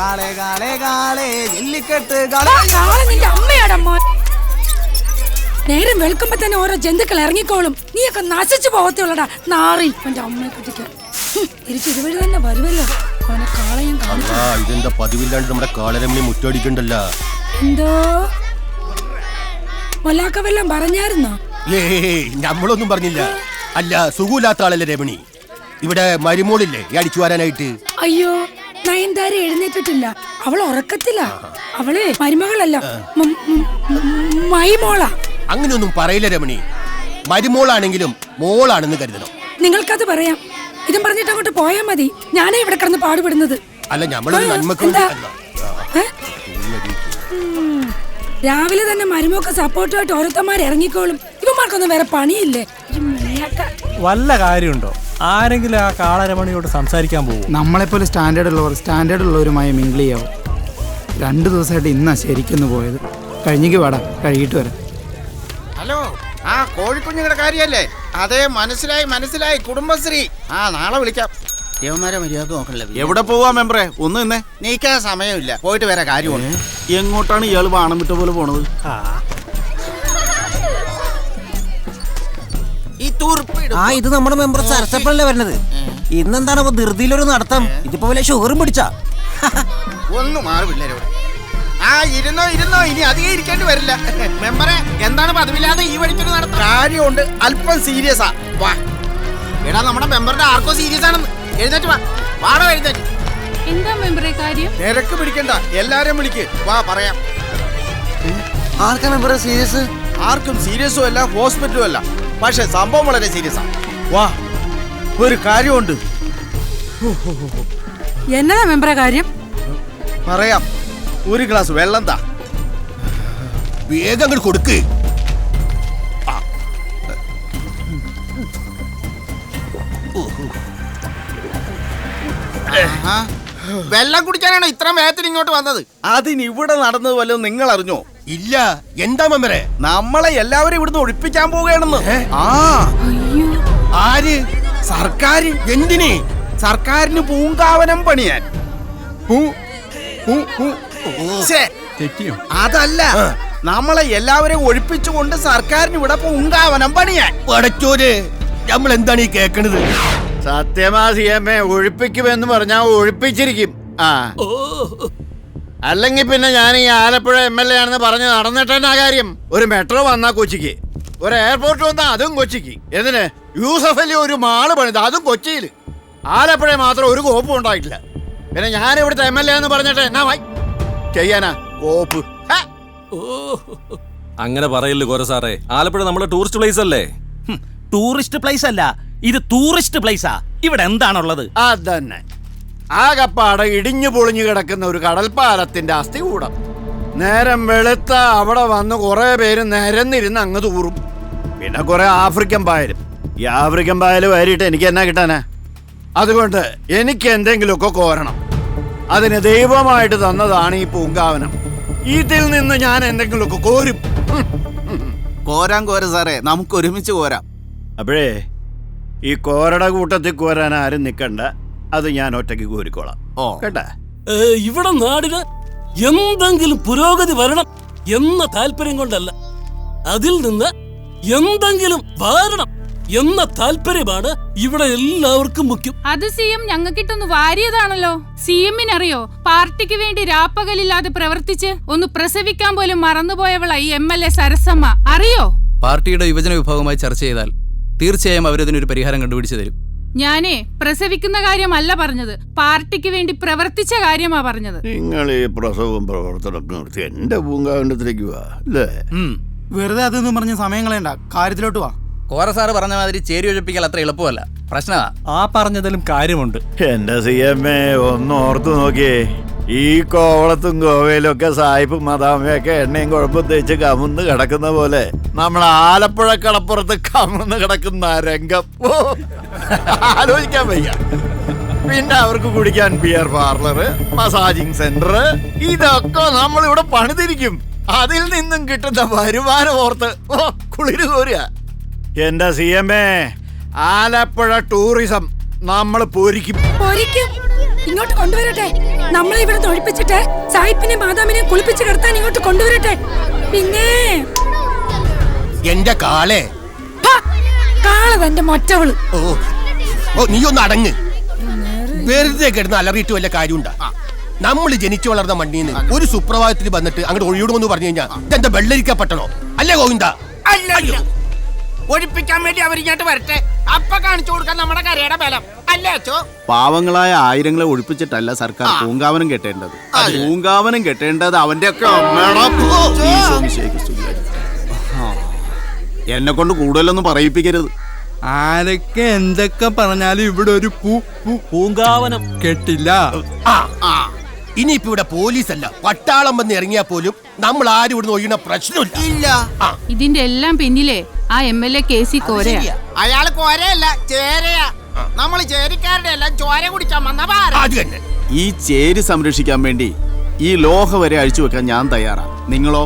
കാളെ കാളെ കാളെ ജല്ലിക്കെട്ട് നിന്റെ അമ്മയാടമ്മ. നേരം വെളുക്കുമ്പോ തന്നെ ഓരോ ജന്തുക്കൾ ഇറങ്ങിക്കോളും. നീയൊക്കെ നശിച്ചു പോകത്തുള്ളടാ നാറി. എന്റെ അമ്മയെ കുട്ടിക്ക് തിരിച്ചിതുവഴി തന്നെ വരുമല്ലോ. അവനെ കാളയും ഇതെന്താ പതിവില്ലാണ്ട് നമ്മുടെ കാളരമ്മി മുറ്റടിക്കണ്ടല്ല. എന്തോ മൊല്ലാക്ക വല്ലം പറഞ്ഞായിരുന്നോ? നമ്മളൊന്നും പറഞ്ഞില്ല. അല്ല, സുഖമില്ലാത്ത ആളല്ലേ രമണി. ഇവിടെ മരുമോളില്ലേ അടിച്ചു വരാനായിട്ട്? അയ്യോ, നയൻതാര എഴുന്നേറ്റിട്ടില്ല. അവൾ ഉറക്കത്തില്ല. അവള് മരുമകളല്ല, മൈമോളാ. അങ്ങനെയൊന്നും പറയില്ല രമണി. മരുമോളാണെങ്കിലും മോളാണെന്ന് കരുതണം. നിങ്ങൾക്കത് പറയാം. ഇതും പറഞ്ഞിട്ട് അങ്ങോട്ട് പോയാ മതി. ഞാനേ ഇവിടെ കിടന്ന് പാടുപെടുന്നത്. അല്ല, നമ്മളൊരു നന്മക്ക് രാവിലെ തന്നെ മരുമൊക്കെ സപ്പോർട്ടായിട്ട് ഓരോരുത്തന്മാർ ഇറങ്ങിക്കോളും. ഇവന്മാർക്കൊന്നും വേറെ പണിയില്ലേ? വല്ല കാര്യമുണ്ടോ? ആരെങ്കിലും ആ കാളരമണിയോട് സംസാരിക്കാൻ പോകും? നമ്മളെപ്പോലെ സ്റ്റാൻഡേർഡ് ഉള്ളവരുമായി മിങ്കിൾ ചെയ്യാവും. 2 ദിവസമായിട്ട് ഇന്നാ ശരിക്കൊന്ന് പോയത്. കഴിഞ്ഞിക്ക് വാടാ, കഴുകിയിട്ട് വരാം. ഹലോ, ആ കോഴിക്കുഞ്ഞുങ്ങളുടെ കാര്യല്ലേ? അതെ, മനസ്സിലായി. കുടുംബശ്രീ. നാളെ വിളിക്കാം. ദേവന്മാരെ മര്യാദ നോക്കണല്ലേ. എവിടെ പോവാ മെമ്പറെ? ഒന്ന് നിന്നേ. നീക്കാൻ സമയമില്ല, പോയിട്ട് വേറെ കാര്യമുണ്ട്. എങ്ങോട്ടാണ് ഇയാള് വാണം വിട്ട പോലെ പോണത്? ഇത് നമ്മുടെ മെമ്പർ സരസപ്പല്ലേ വരുന്നത്. ഇന്നെന്താണ് ധൃതിയിലൊരു നടത്തം? ഇതിപ്പോ വല്ല ഷുഗറും പിടിച്ചാ? ഒന്ന് മാറി പിള്ളേരോട്. ഇരുന്നോ. ഇനി അധികം ഇരിക്കേണ്ടി വരില്ല. മെമ്പറെ, എന്താണ് പതിവില്ലാതെ ഈ വഴിക്കൊരു നടത്തം? കാര്യമുണ്ട്, അല്പം സീരിയസാ. വാ എടാ, നമ്മുടെ മെമ്പറിന്റെ ആർക്കോ സീരിയസ് ആണെന്ന്. എഴുന്നേറ്റ് വാടോ, എഴുന്നേറ്റ്. എന്താ മെമ്പറെ കാര്യം? തിരക്ക് പിടിക്കണ്ട, എല്ലാരും വിളിക്ക്. വാ പറയാം. ആർക്കാ മെമ്പർ സീരിയസ്? ആർക്കും സീരിയസും അല്ല, ഹോസ്പിറ്റലും അല്ല. പക്ഷെ സംഭവം വളരെ സീരിയസാ. വാ, ഒരു കാര്യമുണ്ട്. എന്നതാ മെമ്പറെ കാര്യം? പറയാം. ഒരു ഗ്ലാസ് വെള്ളം താ. വേഗം അങ്ങോട്ട് കൊടുക്ക്. വെള്ളം കുടിക്കാനാണ് ഇത്ര വേഗത്തിൽ ഇങ്ങോട്ട് വന്നത്? അതിന് ഇവിടെ നടന്നത് വല്ലതും നിങ്ങൾ അറിഞ്ഞോ? ഇല്ല. എന്താ മെമ്പറെ? നമ്മളെ എല്ലാവരും ഇവിടുന്ന് ഒഴിപ്പിക്കാൻ പോവുകയാണെന്ന്. ആര്? സർക്കാർ. എന്തിന്? സർക്കാരിന് പൂങ്കാവനം പണിയാൻ. അതല്ല, നമ്മളെ എല്ലാവരെയും ഒഴിപ്പിച്ചുകൊണ്ട് സർക്കാരിന് ഇവിടെ പൂങ്കാവനം പണിയാൻ. പടച്ചോര്, നമ്മൾ എന്താണ് ഈ കേക്കണത്? സത്യമാ സിഎംഎ, ഒഴിപ്പിക്കുമെന്ന് പറഞ്ഞാ ഒഴിപ്പിച്ചിരിക്കും. അല്ലെങ്കിൽ പിന്നെ ഞാൻ ഈ ആലപ്പുഴ MLA ആണെന്ന് പറഞ്ഞ് നടന്നിട്ടെന്നാ കാര്യം? ഒരു മെട്രോ വന്നാ കൊച്ചിക്ക്, ഒരു എയർപോർട്ട് വന്നാ അതും കൊച്ചിക്ക്. എന്തിന്? യൂസഫ് അലി ഒരു മാള് പണിത്, അതും കൊച്ചിയിൽ. ആലപ്പുഴ മാത്രം ഒരു കോപ്പും ഉണ്ടായിട്ടില്ല. പിന്നെ ഞാൻ ഇവിടുത്തെ MLA എന്ന് പറഞ്ഞിട്ട് എന്നാ ചെയ്യാനാ കോപ്പ്? അങ്ങനെ പറയല്ലേ കോര സാറേ. ആലപ്പുഴ നമ്മുടെ ടൂറിസ്റ്റ് പ്ലേസ് അല്ലേ? ടൂറിസ്റ്റ് പ്ലേസ് അല്ല, ഇത് ടൂറിസ്റ്റ് പ്ലേസാ. ഇവിടെ എന്താണുള്ളത്? അതന്നെ, ആകപ്പാടെ ഇടിഞ്ഞു പൊളിഞ്ഞു കിടക്കുന്ന ഒരു കടൽപ്പാലത്തിന്റെ അസ്ഥികൂടം. നേരം വെളുത്ത അവിടെ വന്ന് കുറെ പേര് നിരന്നിരുന്ന് അങ്ങ് തൂറും. പിന്നെ കുറെ ആഫ്രിക്കൻ പായലും. ഈ ആഫ്രിക്കൻ പായൽ വാരിയിട്ട് എനിക്ക് എന്നാ കിട്ടാനാ? അതുകൊണ്ട് എനിക്ക് എന്തെങ്കിലുമൊക്കെ കോരണം. അതിന് ദൈവമായിട്ട് തന്നതാണ് ഈ പൂങ്കാവനം. ഇതിൽ നിന്ന് ഞാൻ എന്തെങ്കിലുമൊക്കെ കോരും. കോര സാറേ, നമുക്ക് ഒരുമിച്ച് കോരാം. അപ്പോഴേ ഈ കോരട കൂട്ടത്തിൽ കോരാൻ ആരും നിൽക്കണ്ട. അത് ഞാൻ ഒറ്റയ്ക്ക് കോരിക്കോളാം. കേട്ടാ? ഇവിടെ നാടിന് എന്തെങ്കിലും പുരോഗതി വരണം എന്ന താല്പര്യം കൊണ്ടല്ല, അതിൽ നിന്ന് എന്തെങ്കിലും വാരണം എന്ന താല്പര്യമാണ് ഇവിടെ എല്ലാവർക്കും മുഖ്യം. അത് CM ഞങ്ങൾക്കിട്ടൊന്ന് വാരിയതാണല്ലോ. CMനറിയോ, പാർട്ടിക്ക് വേണ്ടി രാപ്പകലില്ലാതെ പ്രവർത്തിച്ച് ഒന്ന് പ്രസവിക്കാൻ പോലും മറന്നുപോയവളാ ഈ MLA സരസമ്മ. അറിയോ? പാർട്ടിയുടെ യുവജന വിഭാഗവുമായി ചർച്ച ചെയ്താൽ തീർച്ചയായും അവരതിനൊരു പരിഹാരം കണ്ടുപിടിച്ചു തരും. ഞാനേ പ്രസവിക്കുന്ന കാര്യമല്ല പറഞ്ഞത്, പാർട്ടിക്ക് വേണ്ടി പ്രവർത്തിച്ച കാര്യമാ പറഞ്ഞത്. നിങ്ങൾ ഈ പ്രസവവും പ്രവർത്തനമൊക്കെ നിർത്തി എന്റെ പൂങ്കാവനത്തിലേക്ക് വാ അല്ലേ? വെറുതെ അതൊന്നും പറഞ്ഞ് സമയം കളയണ്ട, കാര്യത്തിലോട്ട് വാ. കോര സാറ് പറഞ്ഞ മാതിരി ചേരി ഒഴിപ്പിക്കൽ അത്ര എളുപ്പമല്ല. പ്രശ്നമാ. ആ പറഞ്ഞതിലും കാര്യമുണ്ട്. എന്റെ CMA, ഒന്ന് ഓർത്തു നോക്കിയേ. ഈ കോവളത്തും ഗോവയിലും ഒക്കെ സായിപ്പും മദാമയൊക്കെ എണ്ണയും കുഴപ്പം തേച്ച് കമുന്ന് കിടക്കുന്ന പോലെ നമ്മൾ ആലപ്പുഴ കടപ്പുറത്ത് കമുന്ന് കിടക്കുന്ന രംഗം ആലോചിക്കാൻ വയ്യ. പിന്നെ അവർക്ക് കുടിക്കാൻ ബിയർ പാർലർ, മസാജിങ് സെന്റർ, ഇതൊക്കെ നമ്മൾ ഇവിടെ പണിതിരിക്കും. അതിൽ നിന്നും കിട്ടുന്ന വരുമാനം ഓർത്ത് കുളിര് കോരുക. എന്റെ CMA, ആലപ്പുഴ ടൂറിസം നമ്മൾ പൊരിക്കും. ഇങ്ങോട്ട് കൊണ്ടുവരട്ടെ. നമ്മളെ ഇവിടെ ഒഴിപ്പിച്ചിട്ട് സായിപ്പിനെ മാതാവിനെ കുളിപ്പിച്ച് കിടത്താൻ ഇങ്ങോട്ട് കൊണ്ടുവരട്ടെ. പിന്നെ എന്റെ കാളെ കാള തന്റെ മൊറ്റവള്. ഓ നീ ഒന്ന് അടങ്ങ്. വെറുതെ കിടന്ന് അലറിയിട്ട് വല്ല കാര്യമുണ്ടാ? നമ്മൾ ജനിച്ചു വളർന്ന മണ്ണീന്ന് ഒരു സുപ്രഭാതത്തിൽ വന്നിട്ട് അങ്ങോട്ട് ഒഴിയിടുമെന്ന് പറഞ്ഞു കഴിഞ്ഞാൽ ഇതെന്താ വെള്ളരിക്കപ്പെട്ടണോ? അല്ലേ ഗോവിന്ദ? അല്ല, ഒഴിപ്പിക്കാൻ വേണ്ടി അവരിങ്ങോട്ട് വരട്ടെ, അപ്പൊ കാണിച്ചു കൊടുക്കാൻ നമ്മുടെ കരയുടെ ബലം അല്ലേ അച്ചോ? പാവങ്ങളായ ആയിരങ്ങളെ ഒഴിപ്പിച്ചിട്ടല്ല സർക്കാർ പൂങ്കാവനം കെട്ടേണ്ടത്. പൂങ്കാവനം കെട്ടേണ്ടത് അവന്റെ ഒക്കെ എന്നെ കൊണ്ട് കൂടുതലൊന്നും പറയിപ്പിക്കരുത്. ആരൊക്കെ എന്തൊക്കെ പറഞ്ഞാലും ഇവിടെ ഒരു പൂങ്കാവനം കെട്ടില്ല. ഇനിയിപ്പോ ഇവിടെ പോലീസല്ല പട്ടാളം വന്ന് ഇറങ്ങിയാൽ പോലും നമ്മൾ ആരും ഇവിടെ ഒഴിയണ പ്രശ്നമില്ല. ഇതിന്റെ എല്ലാം പിന്നിലെ ആ MLA KC കോരയാ. അയാള് കോരയല്ല, ചേരയാ. നമ്മള് ചേരിക്കാരുടെ എല്ലാം ചോര കുടിക്കാൻ വന്ന. ഈ ചേരി സംരക്ഷിക്കാൻ വേണ്ടി ഈ ലോഹ വരെ അഴിച്ചു വെക്കാൻ ഞാൻ തയ്യാറാ. നിങ്ങളോ?